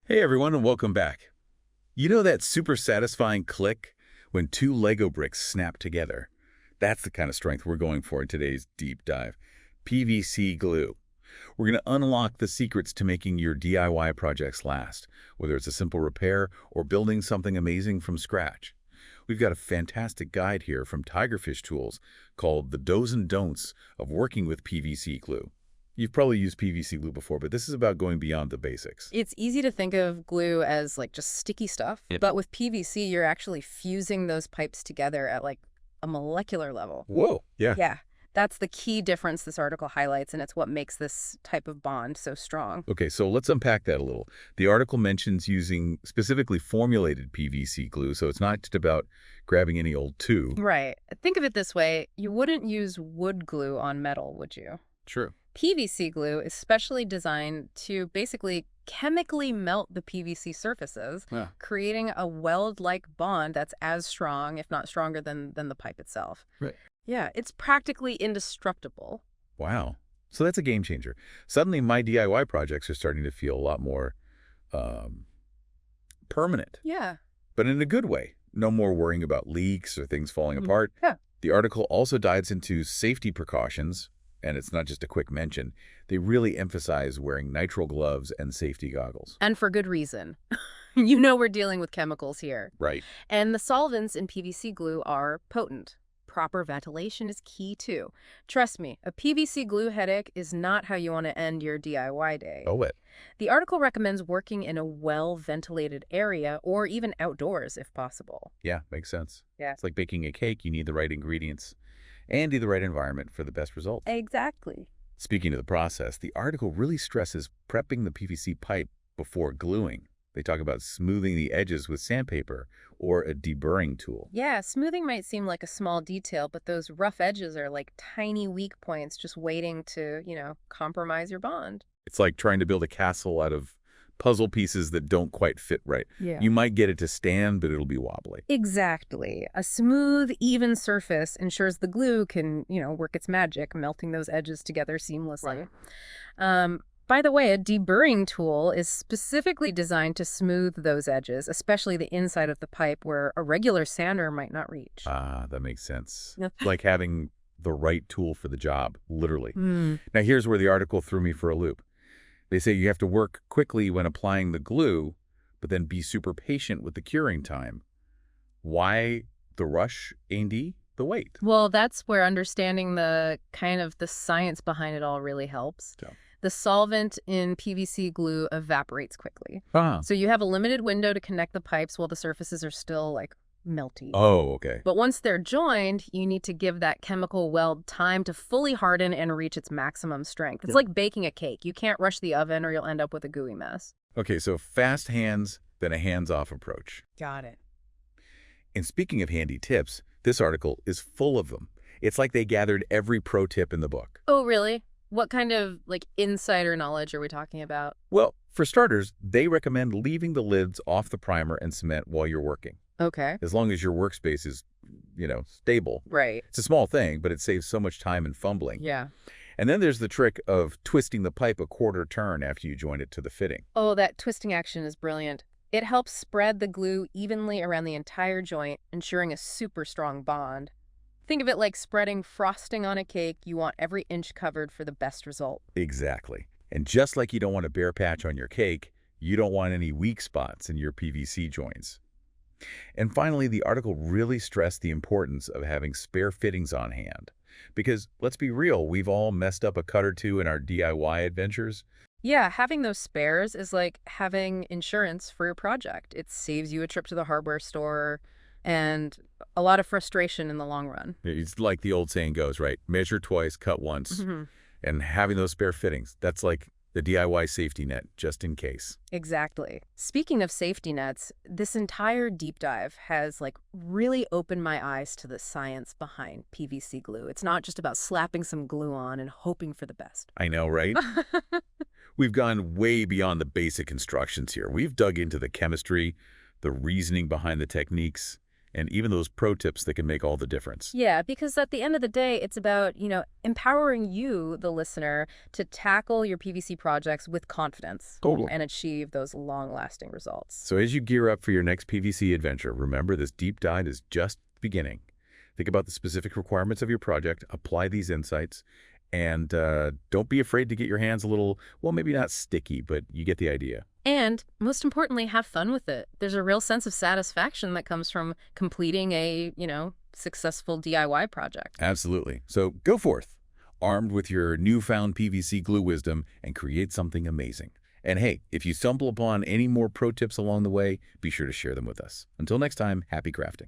Hey everyone, and welcome back. You know that super satisfying click when two Lego bricks snap together? That's the kind of strength we're going for in today's deep dive. PVC glue. We're going to unlock the secrets to making your DIY projects last, whether it's a simple repair or building something amazing from scratch. We've got a fantastic guide here from Tigerfish Tools called The Do's and Don'ts of Working with PVC Glue. You've probably used PVC glue before, but this is about going beyond the basics. It's easy to think of glue as like just sticky stuff, Yep. but with PVC, you're actually fusing those pipes together at like a molecular level. Whoa. Yeah. Yeah, that's the key difference this article highlights, and it's what makes this type of bond so strong. Okay, so let's unpack that a little. The article mentions using specifically formulated PVC glue, so it's not just about grabbing any old tube. Right. Think of it this way. You wouldn't use wood glue on metal, would you? True. PVC glue is specially designed to basically chemically melt the PVC surfaces, Yeah. creating a weld-like bond that's as strong, if not stronger than the pipe itself. Right. Yeah, it's practically indestructible. Wow. So that's a game changer. Suddenly, my DIY projects are starting to feel a lot more permanent, Yeah. but in a good way. No more worrying about leaks or things falling apart. Yeah. The article also dives into safety precautions, and it's not just a quick mention. They really emphasize wearing nitrile gloves and safety goggles. And for good reason. You know we're dealing with chemicals here. Right. And the solvents in PVC glue are potent. Proper ventilation is key too. Trust me, a PVC glue headache is not how you want to end your DIY day. Oh, it. The article recommends working in a well-ventilated area or even outdoors if possible. Yeah, makes sense. Yeah. It's like baking a cake. You need the right ingredients and the right environment for the best results. Exactly. Speaking of the process, the article really stresses prepping the PVC pipe before gluing. They talk about smoothing the edges with sandpaper or a deburring tool. Yeah, smoothing might seem like a small detail, but those rough edges are like tiny weak points just waiting to, compromise your bond. It's like trying to build a castle out of puzzle pieces that don't quite fit right. Yeah. You might get it to stand, but it'll be wobbly. Exactly. A smooth, even surface ensures the glue can, work its magic, melting those edges together seamlessly. By the way, a deburring tool is specifically designed to smooth those edges, especially the inside of the pipe where a regular sander might not reach. Ah, that makes sense. Yep. Like having the right tool for the job, literally. Hmm. Now, here's where the article threw me for a loop. They say you have to work quickly when applying the glue, but then be super patient with the curing time. Why the rush, Andy? The wait. Well, that's where understanding the science behind it all really helps. So. The solvent in PVC glue evaporates quickly. Ah. So you have a limited window to connect the pipes while the surfaces are still, melty. Oh, okay. But once they're joined, you need to give that chemical weld time to fully harden and reach its maximum strength. It's like baking a cake. You can't rush the oven or you'll end up with a gooey mess. Okay, so fast hands, then a hands-off approach. Got it. And speaking of handy tips, this article is full of them. It's like they gathered every pro tip in the book. Oh, really? What kind of, insider knowledge are we talking about? Well, for starters, they recommend leaving the lids off the primer and cement while you're working, Okay. as long as your workspace is, stable. Right. It's a small thing, but it saves so much time and fumbling. Yeah. And then there's the trick of twisting the pipe a quarter turn after you join it to the fitting. Oh, that twisting action is brilliant. It helps spread the glue evenly around the entire joint, ensuring a super strong bond. Think of it like spreading frosting on a cake. You want every inch covered for the best result. Exactly. And just like you don't want a bare patch on your cake, you don't want any weak spots in your PVC joints. And finally, the article really stressed the importance of having spare fittings on hand. Because, let's be real, we've all messed up a cut or two in our DIY adventures. Yeah, having those spares is like having insurance for your project. It saves you a trip to the hardware store and a lot of frustration in the long run. It's like the old saying goes, right? Measure twice, cut once. Mm-hmm. And having those spare fittings, that's like the DIY safety net, just in case. Exactly. Speaking of safety nets, this entire deep dive has really opened my eyes to the science behind PVC glue. It's not just about slapping some glue on and hoping for the best. I know, right? We've gone way beyond the basic instructions here. We've dug into the chemistry, the reasoning behind the techniques, and even those pro tips that can make all the difference. Yeah, because at the end of the day, it's about, empowering you, the listener, to tackle your PVC projects with confidence Totally. and achieve those long-lasting results. So as you gear up for your next PVC adventure, remember this deep dive is just the beginning. Think about the specific requirements of your project, apply these insights, and don't be afraid to get your hands a little, well, maybe not sticky, but you get the idea. And most importantly, have fun with it. There's a real sense of satisfaction that comes from completing a, successful DIY project. Absolutely. So go forth, armed with your newfound PVC glue wisdom, and create something amazing. And hey, if you stumble upon any more pro tips along the way, be sure to share them with us. Until next time, happy crafting.